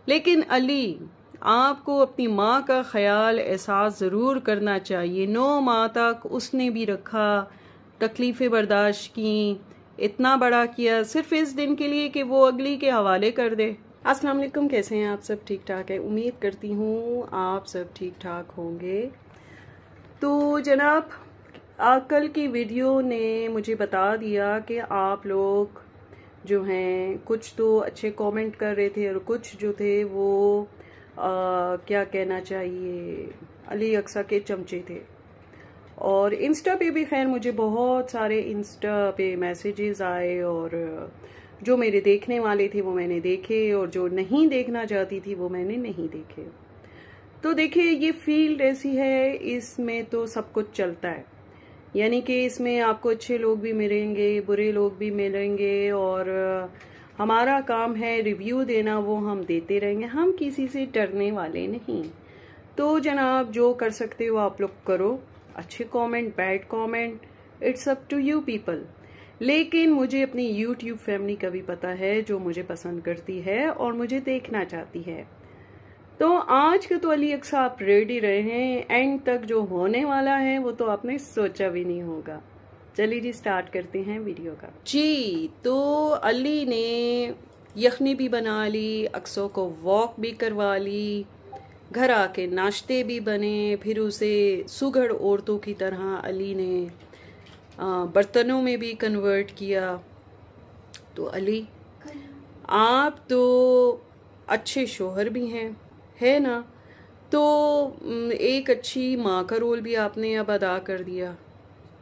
लेकिन अली, आपको अपनी माँ का ख्याल एहसास ज़रूर करना चाहिए। 9 माह तक उसने भी रखा, तकलीफ़ें बर्दाश्त की, इतना बड़ा किया सिर्फ इस दिन के लिए कि वो अगली के हवाले कर दे। अस्सलाम वालेकुम, कैसे हैं आप सब? ठीक ठाक है, उम्मीद करती हूँ आप सब ठीक ठाक होंगे। तो जनाब, कल की वीडियो ने मुझे बता दिया कि आप लोग जो हैं कुछ तो अच्छे कमेंट कर रहे थे और कुछ जो थे वो क्या कहना चाहिए, अली अक्सा के चमचे थे। और इंस्टा पे भी खैर मुझे बहुत सारे इंस्टा पे मैसेजेस आए, और जो मेरे देखने वाले थे वो मैंने देखे, और जो नहीं देखना चाहती थी वो मैंने नहीं देखे। तो देखिए, ये फील्ड ऐसी है, इसमें तो सब कुछ चलता है। यानी कि इसमें आपको अच्छे लोग भी मिलेंगे, बुरे लोग भी मिलेंगे, और हमारा काम है रिव्यू देना, वो हम देते रहेंगे। हम किसी से डरने वाले नहीं। तो जनाब, जो कर सकते हो आप लोग करो, अच्छे comment, bad comment, it's up to you people. लेकिन मुझे अपनी यूट्यूब फैमिली का भी पता है, जो मुझे पसंद करती है और मुझे देखना चाहती है। तो आज का तो अली अक्सा आप रेडी रहे हैं, एंड तक जो होने वाला है वो तो आपने सोचा भी नहीं होगा। चलिए जी, स्टार्ट करते हैं वीडियो का जी। तो अली ने यखनी भी बना ली, अक्सों को वॉक भी करवा ली, घर आके नाश्ते भी बने, फिर उसे सुघड़ औरतों की तरह अली ने बर्तनों में भी कन्वर्ट किया। तो अली, आप तो अच्छे शोहर भी हैं, है ना? तो एक अच्छी माँ का रोल भी आपने अब अदा कर दिया।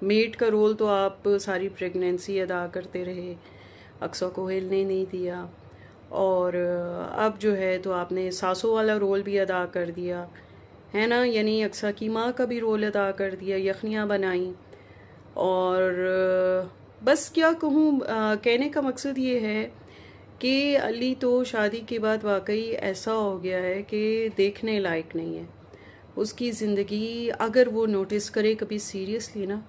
मेड का रोल तो आप सारी प्रेगनेंसी अदा करते रहे, अक्सा को हिलने नहीं दिया, और अब जो है तो आपने सासों वाला रोल भी अदा कर दिया, है ना? यानी अक्सा की माँ का भी रोल अदा कर दिया, यखनियाँ बनाई। और बस क्या कहूँ, कहने का मकसद ये है कि अली तो शादी के बाद वाकई ऐसा हो गया है कि देखने लायक नहीं है। उसकी ज़िंदगी अगर वो नोटिस करे कभी सीरियसली ना,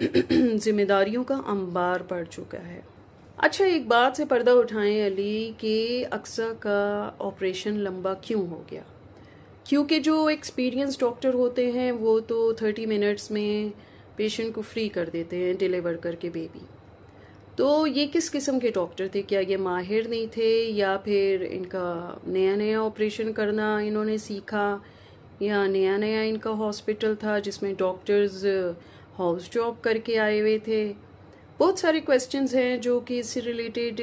जिम्मेदारियों का अंबार पड़ चुका है। अच्छा, एक बात से पर्दा उठाएं अली, कि अक्सा का ऑपरेशन लंबा क्यों हो गया? क्योंकि जो एक्सपीरियंस डॉक्टर होते हैं वो तो 30 मिनट्स में पेशेंट को फ्री कर देते हैं डिलीवर करके बेबी। तो ये किस किस्म के डॉक्टर थे? क्या ये माहिर नहीं थे, या फिर इनका नया नया ऑपरेशन करना इन्होंने सीखा, या नया नया इनका हॉस्पिटल था जिसमें डॉक्टर्स हाउस जॉब करके आए हुए थे? बहुत सारे क्वेश्चंस हैं जो कि इससे रिलेटेड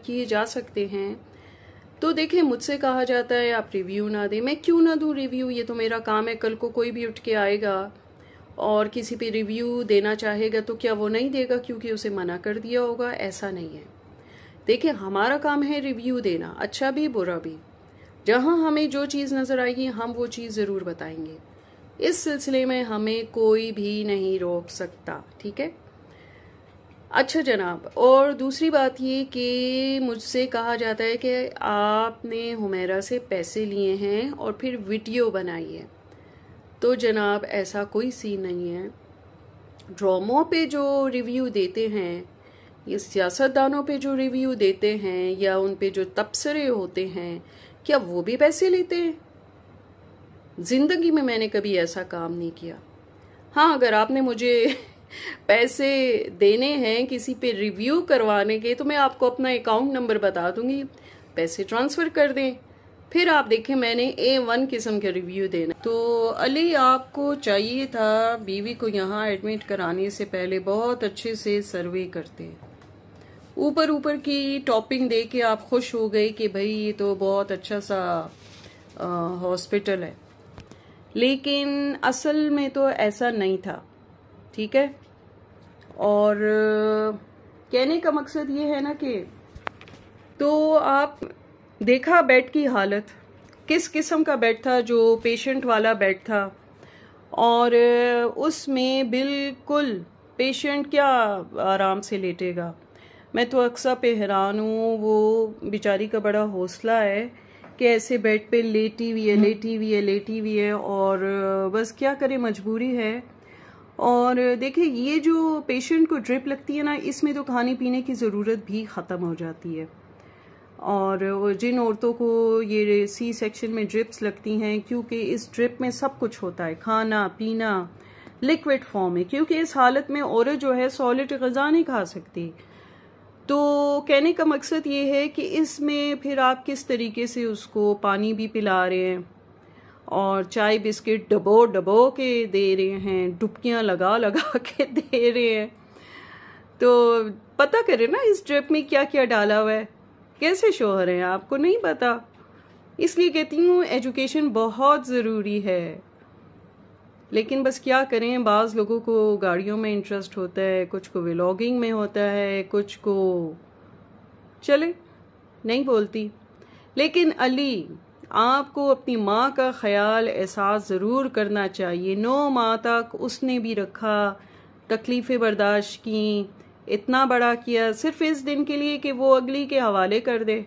किए जा सकते हैं। तो देखिए, मुझसे कहा जाता है आप रिव्यू ना दें। मैं क्यों ना दूँ रिव्यू? ये तो मेरा काम है। कल को कोई भी उठ के आएगा और किसी पे रिव्यू देना चाहेगा तो क्या वो नहीं देगा क्योंकि उसे मना कर दिया होगा? ऐसा नहीं है। देखिए, हमारा काम है रिव्यू देना, अच्छा भी बुरा भी। जहां हमें जो चीज़ नज़र आएगी हम वो चीज़ ज़रूर बताएंगे। इस सिलसिले में हमें कोई भी नहीं रोक सकता, ठीक है? अच्छा जनाब, और दूसरी बात ये कि मुझसे कहा जाता है कि आपने हुमैरा से पैसे लिए हैं और फिर वीडियो बनाई है। तो जनाब, ऐसा कोई सीन नहीं है। ड्रामों पे जो रिव्यू देते हैं, या सियासतदानों पे जो रिव्यू देते हैं, या उन पे जो तबसरे होते हैं, क्या वो भी पैसे लेते हैं? जिंदगी में मैंने कभी ऐसा काम नहीं किया। हाँ, अगर आपने मुझे पैसे देने हैं किसी पे रिव्यू करवाने के, तो मैं आपको अपना अकाउंट नंबर बता दूंगी, पैसे ट्रांसफर कर दें, फिर आप देखें मैंने A1 किस्म के रिव्यू देना। तो अली, आपको चाहिए था बीवी को यहाँ एडमिट कराने से पहले बहुत अच्छे से सर्वे करते। ऊपर ऊपर की टॉपिंग दे के आप खुश हो गए कि भाई ये तो बहुत अच्छा सा हॉस्पिटल है, लेकिन असल में तो ऐसा नहीं था, ठीक है? और कहने का मकसद ये है ना कि तो आप देखा बेड की हालत, किस किस्म का बेड था, जो पेशेंट वाला बेड था, और उसमें बिल्कुल पेशेंट क्या आराम से लेटेगा। मैं तो अक्सा पे हैरान हूँ, वो बेचारी का बड़ा हौसला है कि ऐसे बेड पे लेटी हुई है, और बस क्या करे, मजबूरी है। और देखिए, ये जो पेशेंट को ड्रिप लगती है ना, इसमें तो खाने पीने की ज़रूरत भी ख़त्म हो जाती है। और जिन औरतों को ये सी सेक्शन में ड्रिप्स लगती हैं, क्योंकि इस ड्रिप में सब कुछ होता है, खाना पीना लिक्विड फॉर्म में, क्योंकि इस हालत में औरत जो है सॉलिड ग़िज़ा नहीं खा सकती। तो कहने का मकसद ये है कि इसमें फिर आप किस तरीके से उसको पानी भी पिला रहे हैं और चाय बिस्किट डबो डबो के दे रहे हैं, डुबकियां लगा लगा के दे रहे हैं। तो पता करें ना इस ड्रिप में क्या क्या डाला हुआ है, कैसे शोहर हैं, आपको नहीं पता। इसलिए कहती हूँ एजुकेशन बहुत ज़रूरी है। लेकिन बस क्या करें, बाज़ लोगों को गाड़ियों में इंटरेस्ट होता है, कुछ को व्लॉगिंग में होता है, कुछ को चले नहीं बोलती। लेकिन अली, आपको अपनी माँ का ख्याल एहसास ज़रूर करना चाहिए। 9 माह तक उसने भी रखा, तकलीफ़ें बर्दाश्त की, इतना बड़ा किया सिर्फ इस दिन के लिए कि वो अगली के हवाले कर दे।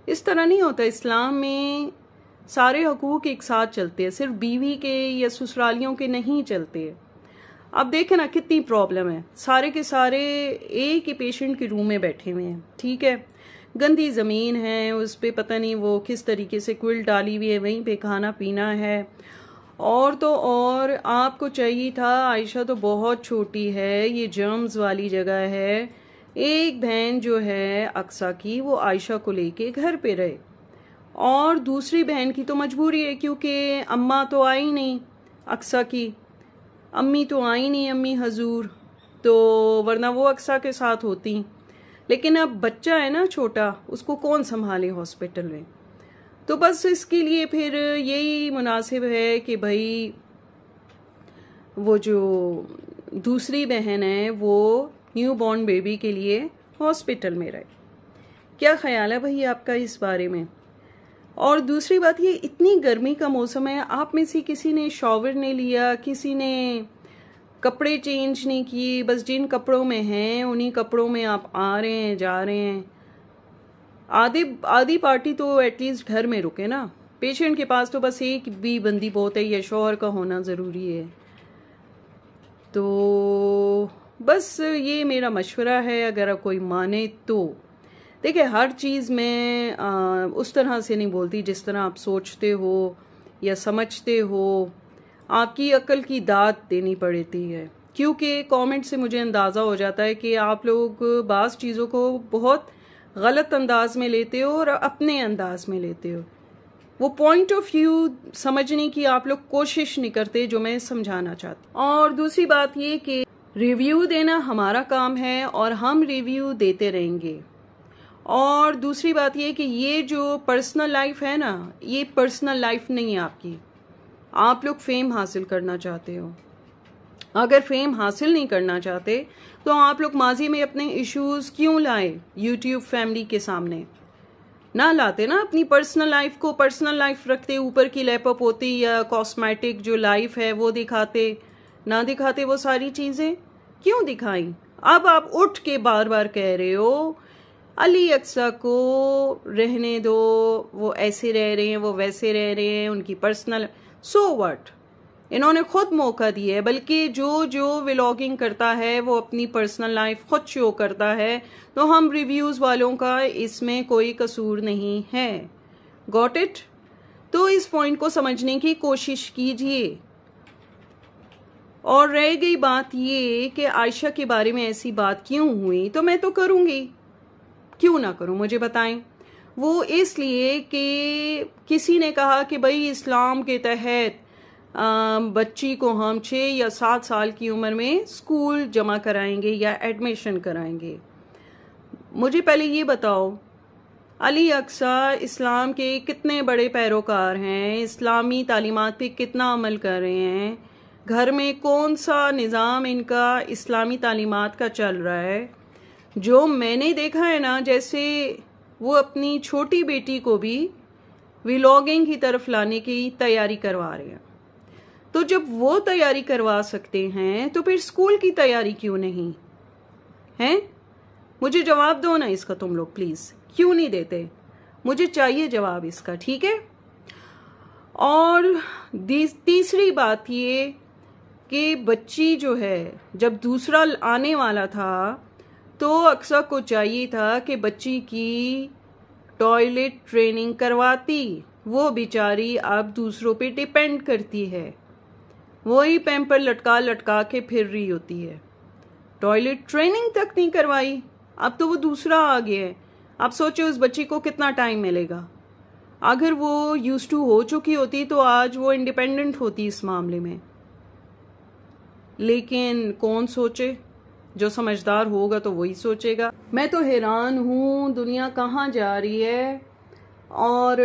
इस तरह नहीं होता। इस्लाम में सारे हकूक़ एक साथ चलते हैं, सिर्फ बीवी के या ससुरालियों के नहीं चलते। अब देखें ना कितनी प्रॉब्लम है, सारे के सारे एक ही पेशेंट के रूम में बैठे हुए हैं, ठीक है, गंदी ज़मीन है, उस पर पता नहीं वो किस तरीके से क्विल डाली हुई है, वहीं पे खाना पीना है। और तो और आपको चाहिए था, आयशा तो बहुत छोटी है, ये जर्म्स वाली जगह है, एक बहन जो है अक्सा की वो आयशा को लेके घर पे रहे, और दूसरी बहन की तो मजबूरी है क्योंकि अम्मा तो आई नहीं, अक्सा की अम्मी तो आई नहीं, अम्मी हजूर, तो वरना वो अक्सा के साथ होती। लेकिन अब बच्चा है ना छोटा, उसको कौन संभाले हॉस्पिटल में। तो बस इसके लिए फिर यही मुनासिब है कि भाई वो जो दूसरी बहन है वो न्यू बॉर्न बेबी के लिए हॉस्पिटल में रहे। क्या ख्याल है भाई आपका इस बारे में। और दूसरी बात, ये इतनी गर्मी का मौसम है, आप में से किसी ने शॉवर नहीं लिया, किसी ने कपड़े चेंज नहीं किए, बस जिन कपड़ों में हैं उन्हीं कपड़ों में आप आ रहे हैं जा रहे हैं। आधी पार्टी तो एटलीस्ट घर में रुके ना, पेशेंट के पास तो बस एक भी बंदी बहुत है, या शौहर का होना ज़रूरी है। तो बस ये मेरा मशवरा है, अगर कोई माने तो। देखिए हर चीज़ में उस तरह से नहीं बोलती जिस तरह आप सोचते हो या समझते हो, आपकी अक्ल की दाद देनी पड़ती है, क्योंकि कमेंट से मुझे अंदाज़ा हो जाता है कि आप लोग बाज़ चीज़ों को बहुत गलत अंदाज में लेते हो और अपने अंदाज में लेते हो। वो पॉइंट ऑफ व्यू समझने की आप लोग कोशिश नहीं करते जो मैं समझाना चाहती। और दूसरी बात ये कि रिव्यू देना हमारा काम है और हम रिव्यू देते रहेंगे। और दूसरी बात ये कि ये जो पर्सनल लाइफ है ना, ये पर्सनल लाइफ नहीं है आपकी। आप लोग फेम हासिल करना चाहते हो, अगर फेम हासिल नहीं करना चाहते तो आप लोग माजी में अपने इश्यूज क्यों लाए यूट्यूब फैमिली के सामने, ना लाते ना। अपनी पर्सनल लाइफ को पर्सनल लाइफ रखते, ऊपर की लैपअप होती या कॉस्मेटिक जो लाइफ है वो दिखाते, ना दिखाते वो सारी चीज़ें क्यों दिखाई। अब आप उठ के बार बार कह रहे हो अली अक्सा को रहने दो, वो ऐसे रह रहे हैं, वो वैसे रह रहे हैं, उनकी पर्सनल, सो व्हाट, इन्होंने खुद मौका दिया है। बल्कि जो व्लॉगिंग करता है वो अपनी पर्सनल लाइफ खुद शो करता है, तो हम रिव्यूज़ वालों का इसमें कोई कसूर नहीं है। Got it. तो इस पॉइंट को समझने की कोशिश कीजिए। और रह गई बात ये कि आयशा के बारे में ऐसी बात क्यों हुई, तो मैं तो करूँगी, क्यों ना करूँ, मुझे बताएं। वो इसलिए कि किसी ने कहा कि भाई इस्लाम के तहत बच्ची को हम 6 या 7 साल की उम्र में स्कूल जमा कराएंगे या एडमिशन कराएंगे। मुझे पहले ये बताओ, अली अक्सा इस्लाम के कितने बड़े पैरोकार हैं, इस्लामी तालीमात पे कितना अमल कर रहे हैं, घर में कौन सा निज़ाम इनका इस्लामी तालीमात का चल रहा है। जो मैंने देखा है ना, जैसे वो अपनी छोटी बेटी को भी व्लॉगिंग की तरफ लाने की तैयारी करवा रहे हैं। तो जब वो तैयारी करवा सकते हैं तो फिर स्कूल की तैयारी क्यों नहीं है। मुझे जवाब दो ना इसका, तुम लोग प्लीज, क्यों नहीं देते, मुझे चाहिए जवाब इसका, ठीक है। और तीसरी बात ये कि बच्ची जो है, जब दूसरा आने वाला था तो अक्सा को चाहिए था कि बच्ची की टॉयलेट ट्रेनिंग करवाती, वो बेचारी अब दूसरों पे डिपेंड करती है, वही पैम्पर लटका लटका के फिर रही होती है। टॉयलेट ट्रेनिंग तक नहीं करवाई, अब तो वो दूसरा आ गया है। आप सोचो उस बच्ची को कितना टाइम मिलेगा। अगर वो यूज्ड टू हो चुकी होती तो आज वो इंडिपेंडेंट होती इस मामले में। लेकिन कौन सोचे? जो समझदार होगा तो वही सोचेगा। मैं तो हैरान हूं दुनिया कहाँ जा रही है और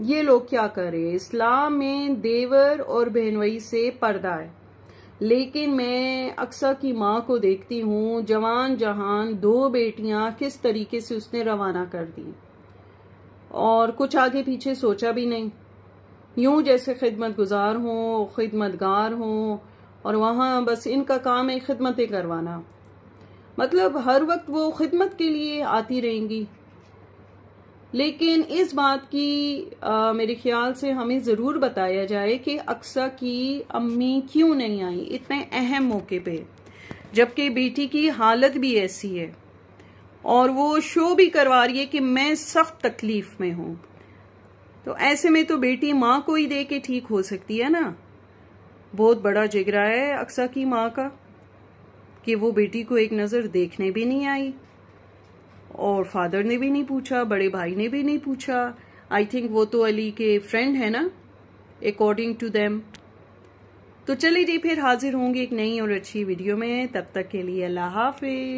ये लोग क्या कर रहे हैं। इस्लाम में देवर और बहनोई से पर्दा है, लेकिन मैं अक्सा की माँ को देखती हूँ, जवान जहान 2 बेटियां किस तरीके से उसने रवाना कर दी और कुछ आगे पीछे सोचा भी नहीं। यूं जैसे खिदमत गुजार हों, खिदमतगार हों, और वहां बस इनका काम है खिदमतें करवाना। मतलब हर वक्त वो खिदमत के लिए आती रहेंगी। लेकिन इस बात की मेरे ख्याल से हमें जरूर बताया जाए कि अक्सा की अम्मी क्यों नहीं आई इतने अहम मौके पे, जबकि बेटी की हालत भी ऐसी है और वो शो भी करवा रही है कि मैं सख्त तकलीफ में हूं। तो ऐसे में तो बेटी माँ को ही दे के ठीक हो सकती है ना। बहुत बड़ा जिगरा है अक्सा की माँ का कि वो बेटी को एक नजर देखने भी नहीं आई और फादर ने भी नहीं पूछा, बड़े भाई ने भी नहीं पूछा। आई थिंक वो तो अली के फ्रेंड है ना, अकॉर्डिंग टू देम। तो चलिए जी, फिर हाजिर होंगे एक नई और अच्छी वीडियो में। तब तक के लिए अल्लाह हाफिज।